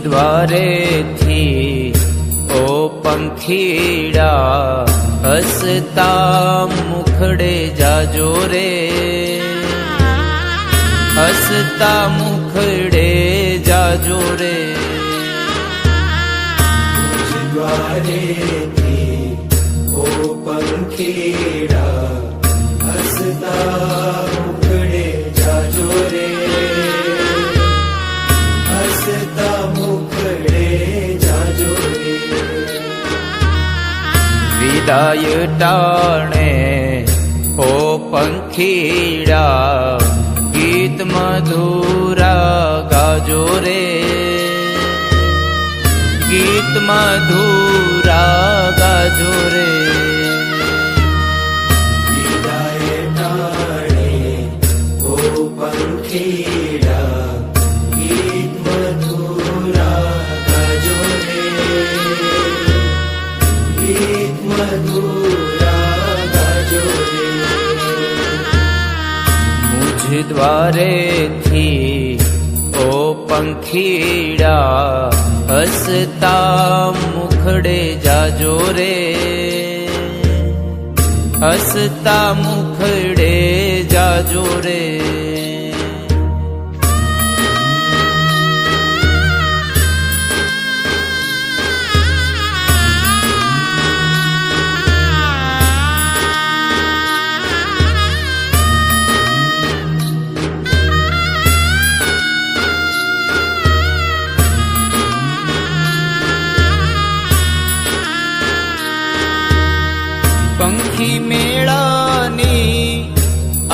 દ્વારે થી ઓ પંખીડા હસતા મુખડે જાજો રે, હસતા મુખડે જાજો રે. દ્વારે થી ઓ પંખીડા હસતા મુખડે જાજો રે, હસતા મુખડે જાજો રે. વિદાય ટાણે ઓ પંખીડા ગીત મધુરા ગાજો રે, ગીત મધુરા ગાજો રે. વિદાય ટાણે ઓ પંખીડા ગીત મધુરા ગાજો રે, ગીત મધુરા ગાજો રે. મુझ દ્વારે થી ઓ પંખીડા હસતા મુખડે જાજો રે, હસતા મુખડે જાજો રે. પંખી મેળાની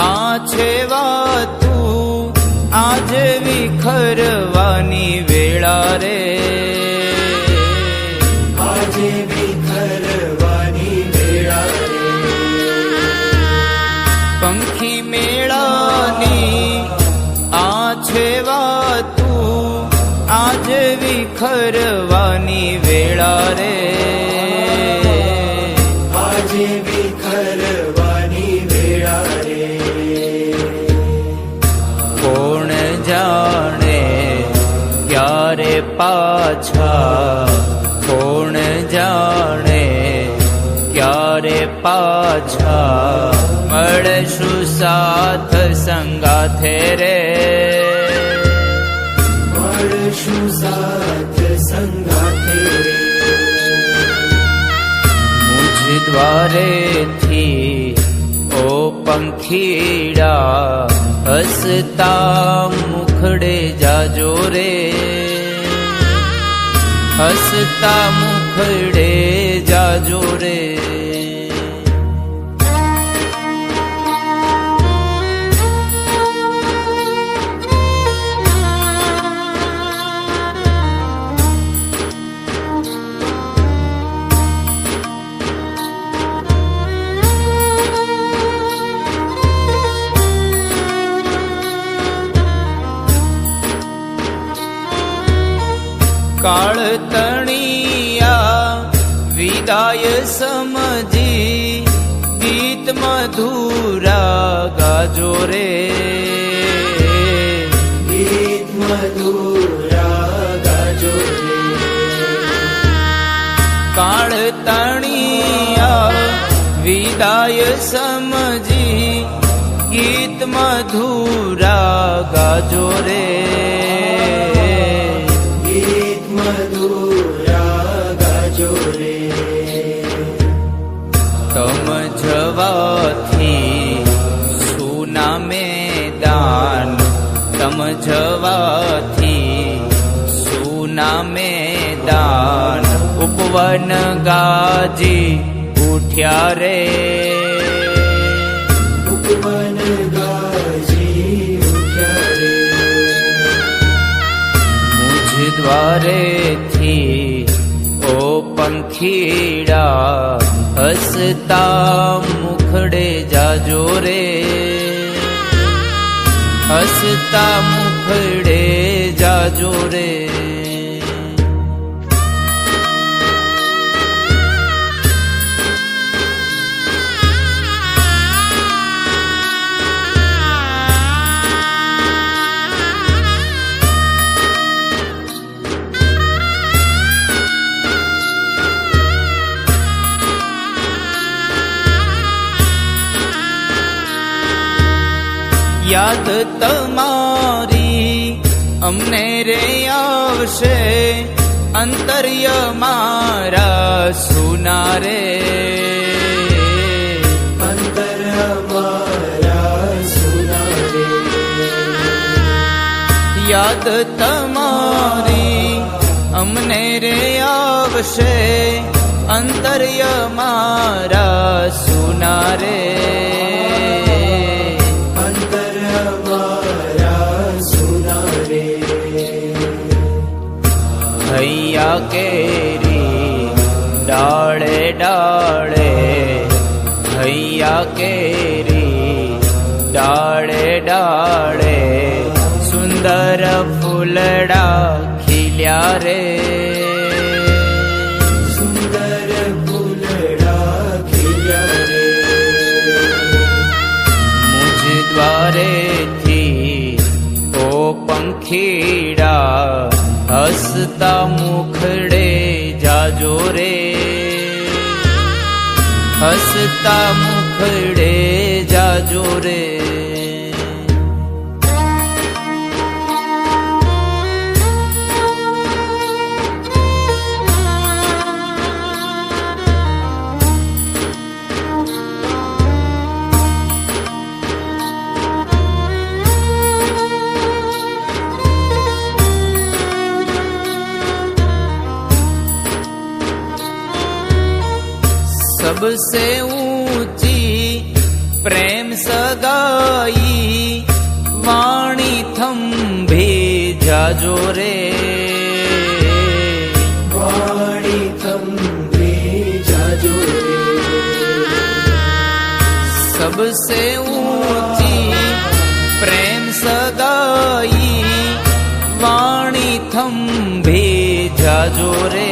આ છે વાતું, આજ વિખરવાની વેળા રે, આજે વિખરવાની વેળા રે. પંખી મેળાની આ છે વાતું, આજ વિખરવાની વેળા રે, આજે વિખરવાની વેળા રે. કોણ જાણે ક્યારે પાછા, કોણ જાણે ક્યારે પાછા મળશું સાથ સંગાથે રે, મળશું સાથ સંગાથે રે. દ્વારે થી ઓ પંખીડા હસતા મુખડે જાજો રે, હસતા મુખડે જાજો રે. કાળ તણિયા વિદાય સમજી ગીત મધુરા ગાજો રે, ગીત મધુરા ગાજો રે. કાળ તણિયા વિદાય સમજી ગીત મધુરા ગાજો રે, મધુરા ગાજો રે. તમ જવાથી સુના મેદાન, તમ જવાથી સુના મેદાન ઉપવન ગાજી ઉઠ્યા રે, ઉપવન ગાજી ઉઠ્યા રે. દ્વારે થી ઓ પંખીડા હસતા મુખડે જાજો રે, હસતા મુખડે જાજો રે. યાદ તમારી અમને રે આવશે, અંતર્ય મારા સુના રે, અંતર્ય મારા સુના રે. યાદ તમારી અમને રે આવશે, અંતર્ય મારા સુના રે. હૈયા કેરી ડાળે ડાળે, હૈયા કેરી ડાળે ડાળે, સુંદર ફૂલડા ખીલ્યા રે, સુંદર ફૂલડા ખીલ્યા રે. મુજ દ્વારેથી ઓ પંખીડા હસતા મુખડે જાજો રે, હસતા મુખડે જાજો રે. सबसे ऊंची प्रेम सगाई, वाणी थंभे जाजो रे, वाणी थंभे जाजो रे. सबसे ऊंची प्रेम सगाई, वाणी थंभे जाजो रे,